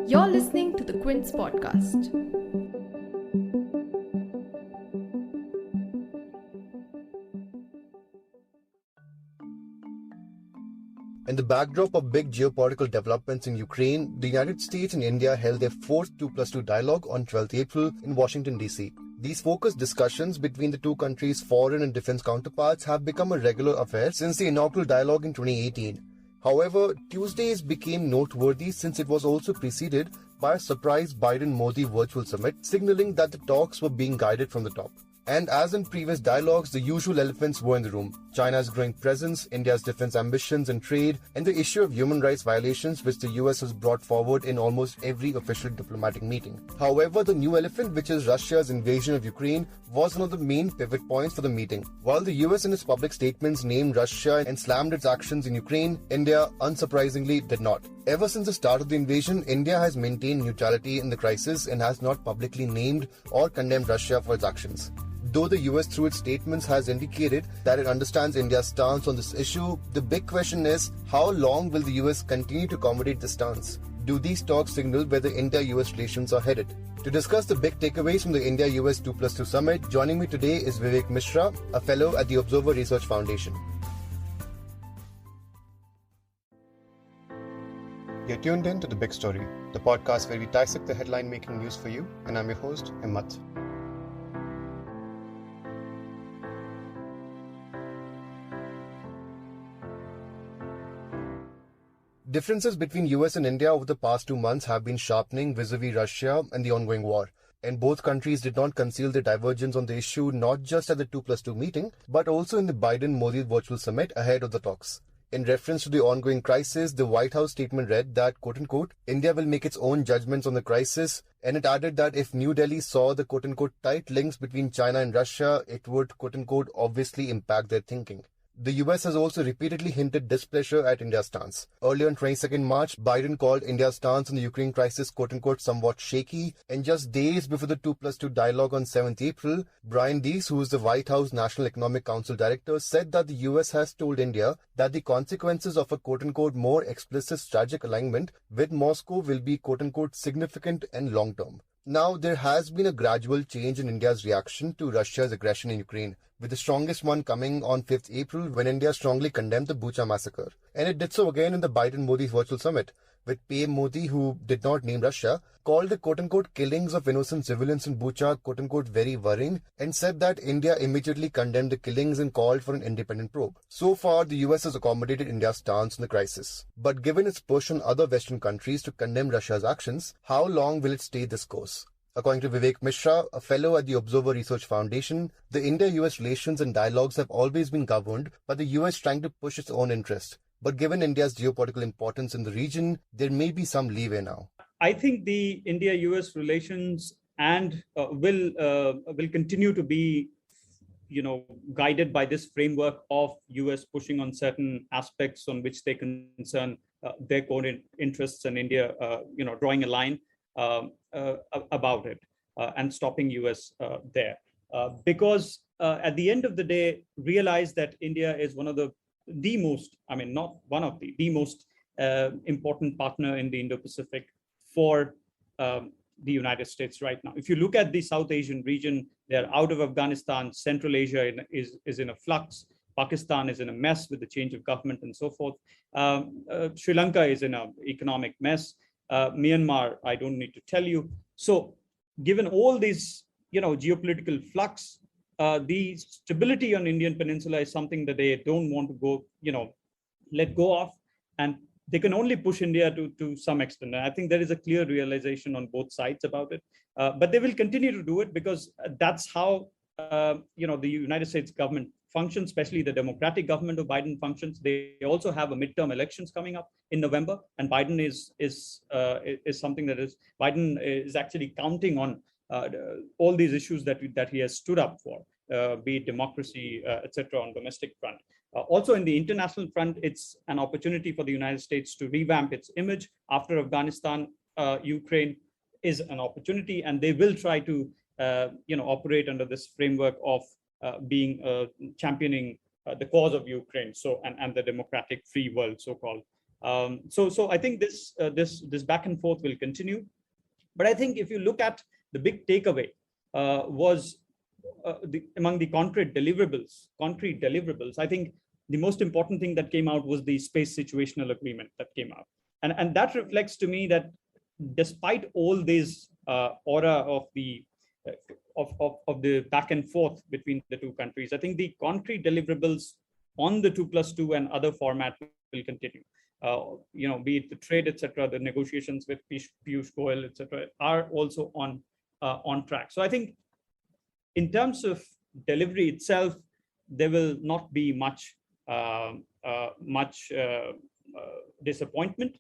You're listening to the Quint's podcast. In the backdrop of big geopolitical developments in Ukraine, the United States and India held their fourth 2+2 dialogue on 12th April in Washington, D.C. These focused discussions between the two countries' foreign and defense counterparts have become a regular affair since the inaugural dialogue in 2018. However, Tuesday's became noteworthy since it was also preceded by a surprise Biden-Modi virtual summit, signaling that the talks were being guided from the top. And as in previous dialogues, the usual elephants were in the room. China's growing presence, India's defense ambitions and trade, and the issue of human rights violations which the US has brought forward in almost every official diplomatic meeting. However, the new elephant, which is Russia's invasion of Ukraine, was one of the main pivot points for the meeting. While the US in its public statements named Russia and slammed its actions in Ukraine, India, unsurprisingly, did not. Ever since the start of the invasion, India has maintained neutrality in the crisis and has not publicly named or condemned Russia for its actions. Though the US through its statements has indicated that it understands India's stance on this issue, the big question is, how long will the US continue to accommodate this stance? Do these talks signal where the India-US relations are headed? To discuss the big takeaways from the India-US 2+2 summit, joining me today is Vivek Mishra, a fellow at the Observer Research Foundation. You're tuned in to The Big Story, the podcast where we dissect the headline-making news for you, and I'm your host, Himmat. Differences between US and India over the past 2 months have been sharpening vis-a-vis Russia and the ongoing war. And both countries did not conceal their divergence on the issue not just at the 2+2 meeting, but also in the Biden-Modi virtual summit ahead of the talks. In reference to the ongoing crisis, the White House statement read that, quote-unquote, India will make its own judgments on the crisis, and it added that if New Delhi saw the, quote-unquote, tight links between China and Russia, it would, quote-unquote, obviously impact their thinking. The US has also repeatedly hinted displeasure at India's stance. Earlier on 22nd March, Biden called India's stance on the Ukraine crisis quote-unquote somewhat shaky, and just days before the 2+2 dialogue on 7th April, Brian Deese, who is the White House National Economic Council director, said that the US has told India that the consequences of a quote-unquote more explicit strategic alignment with Moscow will be quote-unquote significant and long-term. Now, there has been a gradual change in India's reaction to Russia's aggression in Ukraine, with the strongest one coming on 5th April when India strongly condemned the Bucha massacre. And it did so again in the Biden-Modi virtual summit, with PM Modi, who did not name Russia, called the quote-unquote killings of innocent civilians in Bucha quote-unquote very worrying, and said that India immediately condemned the killings and called for an independent probe. So far, the US has accommodated India's stance on the crisis. But given its push on other Western countries to condemn Russia's actions, how long will it stay this course? According to Vivek Mishra, a fellow at the Observer Research Foundation, the India-US relations and dialogues have always been governed by the US trying to push its own interest. But given India's geopolitical importance in the region, there may be some leeway now. I think the India-US relations and will continue to be, guided by this framework of US pushing on certain aspects on which they concern their core interests, and India, drawing a line about it and stopping US there. Because at the end of the day, realize that India is one of the most, not one of the most important partner in the Indo-Pacific for the United States right now. If you look at the South Asian region, they're out of Afghanistan. Central Asia is in a flux. Pakistan is in a mess with the change of government and so forth. Sri Lanka is in an economic mess. Myanmar, I don't need to tell you. So given all these, geopolitical flux, the stability on Indian Peninsula is something that they don't want to go, let go of. And they can only push India to some extent. And I think there is a clear realization on both sides about it. But they will continue to do it because that's how, the United States government functions, especially the Democratic government of Biden functions. They also have a midterm elections coming up in November, and Biden is something that is Biden is actually counting on all these issues that he has stood up for, be it democracy, etc. on domestic front. Also in the international front, it's an opportunity for the United States to revamp its image after Afghanistan. Ukraine is an opportunity, and they will try to operate under this framework of championing the cause of Ukraine, and the democratic free world, so-called. So I think this back and forth will continue. But I think if you look at the big takeaway was among the concrete deliverables, I think the most important thing that came out was the space situational agreement that came out. And that reflects to me that despite all this aura of the of the back and forth between the two countries, I think the concrete deliverables on the 2+2 and other format will continue. Be it the trade, etc., the negotiations with Piyush Goyal, etc., are also on track. So I think in terms of delivery itself, there will not be much disappointment.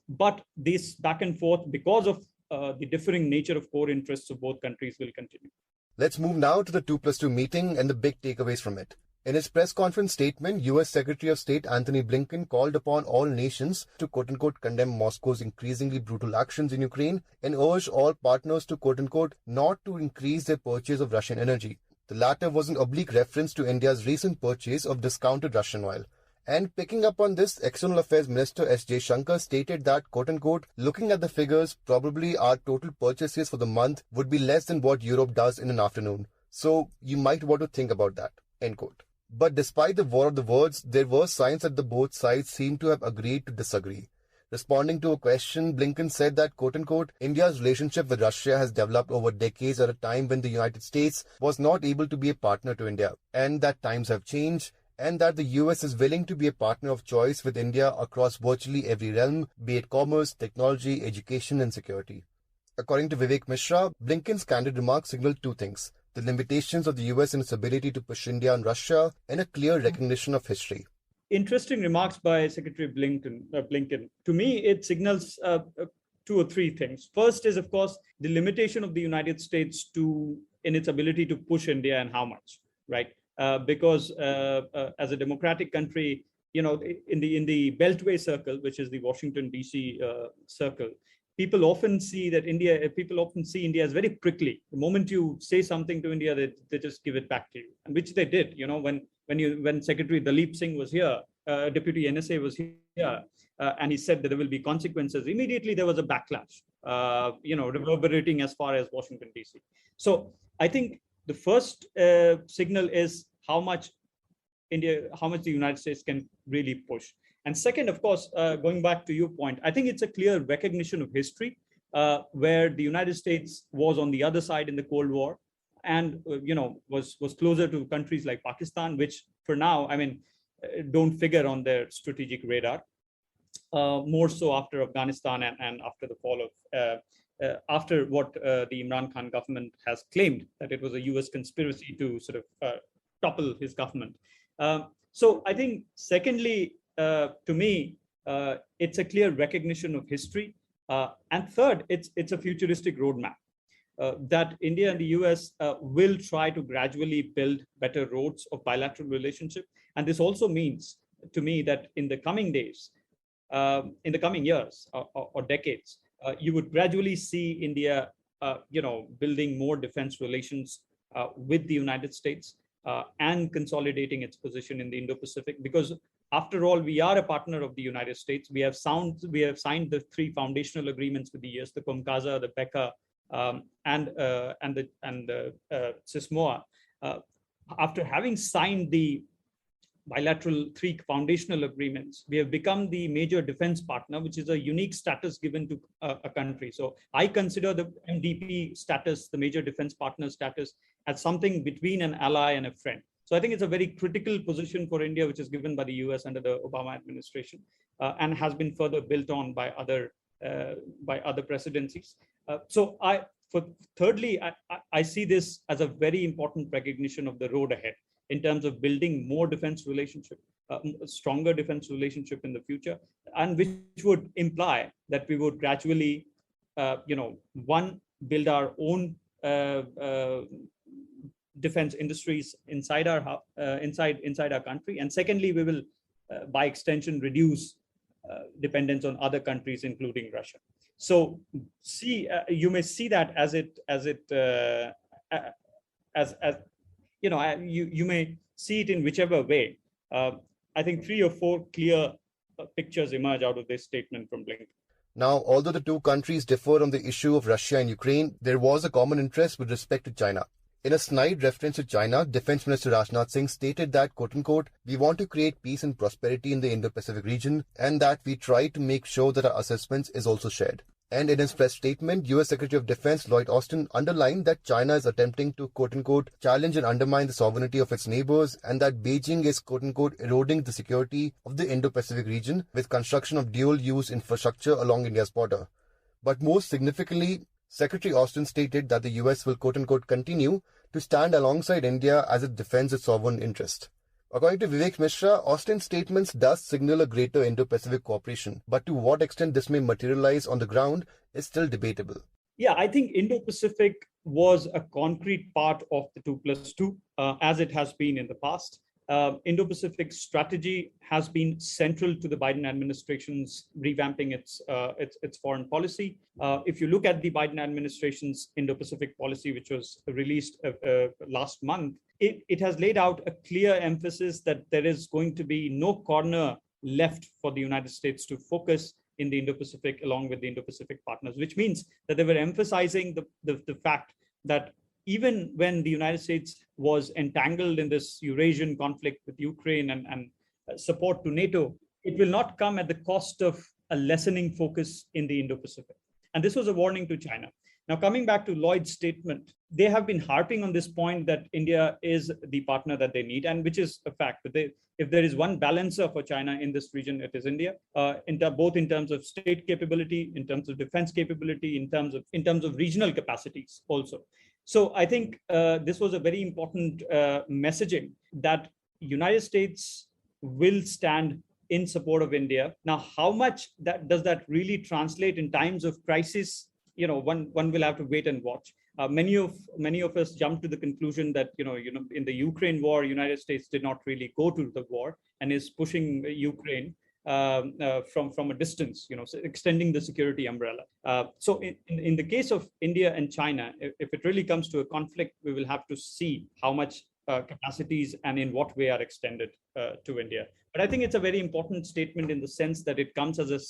But this back and forth, because of the differing nature of core interests of both countries, will continue. Let's move now to the 2+2 meeting and the big takeaways from it. In his press conference statement, US Secretary of State Antony Blinken called upon all nations to quote-unquote condemn Moscow's increasingly brutal actions in Ukraine and urged all partners to quote-unquote not to increase their purchase of Russian energy. The latter was an oblique reference to India's recent purchase of discounted Russian oil. And picking up on this, External Affairs Minister S. J. Shankar stated that, quote-unquote, looking at the figures, probably our total purchases for the month would be less than what Europe does in an afternoon. So you might want to think about that, end quote. But despite the war of the words, there were signs that the both sides seemed to have agreed to disagree. Responding to a question, Blinken said that, quote-unquote, India's relationship with Russia has developed over decades at a time when the United States was not able to be a partner to India, and that times have changed, and that the US is willing to be a partner of choice with India across virtually every realm, be it commerce, technology, education, and security. According to Vivek Mishra, Blinken's candid remarks signaled two things: the limitations of the US in its ability to push India and Russia, and a clear recognition of history. Interesting remarks by Secretary Blinken. To me, it signals two or three things. First is, of course, the limitation of the United States in its ability to push India and how much, right? Because as a democratic country, in the Beltway circle, which is the Washington D.C. Circle, people often see India as very prickly. The moment you say something to India, they just give it back to you, and which they did. When Secretary Dalip Singh was here, Deputy NSA was here, and he said that there will be consequences. Immediately there was a backlash, reverberating as far as Washington D.C. So I think the first signal is how much the United States can really push. And second, of course, going back to your point, I think it's a clear recognition of history, where the United States was on the other side in the Cold War, and was closer to countries like Pakistan, which for now, don't figure on their strategic radar. More so after Afghanistan and after the fall of after what the Imran Khan government has claimed, that it was a US conspiracy to sort of topple his government. So I think, secondly, to me, it's a clear recognition of history. And third, it's a futuristic roadmap that India and the US will try to gradually build better roads of bilateral relationship. And this also means, to me, that in the coming days, in the coming years or decades, you would gradually see India, building more defense relations with the United States and consolidating its position in the Indo-Pacific. Because after all, we are a partner of the United States. We have signed the 3 foundational agreements with the US: the COMCASA, the BECA, and the CISMOA. After having signed the bilateral 3 foundational agreements, we have become the major defense partner, which is a unique status given to a country. So I consider the MDP status, the major defense partner status, as something between an ally and a friend. So I think it's a very critical position for India, which is given by the US under the Obama administration, and has been further built on by other presidencies. Thirdly, I see this as a very important recognition of the road ahead in terms of building more defense relationship, stronger defense relationship in the future, and which would imply that we would gradually, build our own defense industries inside our country, and secondly, we will, by extension, reduce dependence on other countries, including Russia. So, you may see that you may see it in whichever way. I think 3 or 4 clear pictures emerge out of this statement from Blinken. Now, although the two countries differ on the issue of Russia and Ukraine, there was a common interest with respect to China. In a snide reference to China, Defense Minister Rajnath Singh stated that, quote-unquote, we want to create peace and prosperity in the Indo-Pacific region and that we try to make sure that our assessments is also shared. And in his press statement, US Secretary of Defense Lloyd Austin underlined that China is attempting to, quote-unquote, challenge and undermine the sovereignty of its neighbors and that Beijing is, quote-unquote, eroding the security of the Indo-Pacific region with construction of dual-use infrastructure along India's border. But most significantly, Secretary Austin stated that the US will, quote-unquote, continue to stand alongside India as it defends its sovereign interest. According to Vivek Mishra, Austin's statements does signal a greater Indo-Pacific cooperation, but to what extent this may materialize on the ground is still debatable. Yeah, I think Indo-Pacific was a concrete part of the 2+2, as it has been in the past. Indo-Pacific strategy has been central to the Biden administration's revamping its foreign policy. If you look at the Biden administration's Indo-Pacific policy, which was released last month, it has laid out a clear emphasis that there is going to be no corner left for the United States to focus in the Indo-Pacific along with the Indo-Pacific partners, which means that they were emphasizing the fact that even when the United States was entangled in this Eurasian conflict with Ukraine and support to NATO, it will not come at the cost of a lessening focus in the Indo-Pacific. And this was a warning to China. Now, coming back to Lloyd's statement, they have been harping on this point that India is the partner that they need, and which is a fact. That if there is one balancer for China in this region, it is India, both in terms of state capability, in terms of defense capability, in terms of regional capacities also. So I think this was a very important messaging that United States will stand in support of India. Now, how much does that really translate in times of crisis? One will have to wait and watch. Many of us jumped to the conclusion that in the Ukraine war, United States did not really go to the war and is pushing Ukraine from a distance, so extending the security umbrella. So in the case of India and China, if it really comes to a conflict, we will have to see how much capacities and in what way are extended to India. But I think it's a very important statement in the sense that it comes as an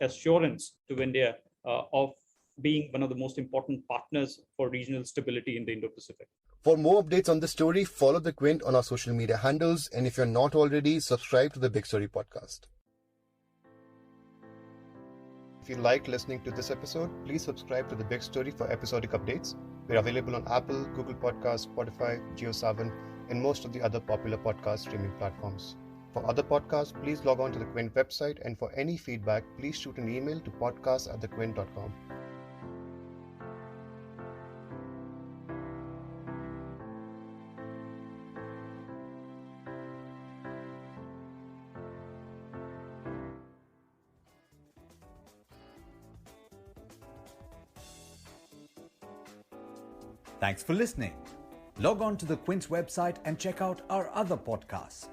assurance to India of being one of the most important partners for regional stability in the Indo-Pacific. For more updates on this story, follow the Quint on our social media handles, and if you're not already, subscribe to the Big Story podcast. If you liked listening to this episode, please subscribe to The Big Story for episodic updates. We're available on Apple, Google Podcasts, Spotify, JioSaavn, and most of the other popular podcast streaming platforms. For other podcasts, please log on to the Quint website, and for any feedback, please shoot an email to podcast@thequint.com. Thanks for listening. Log on to the Quint's website and check out our other podcasts.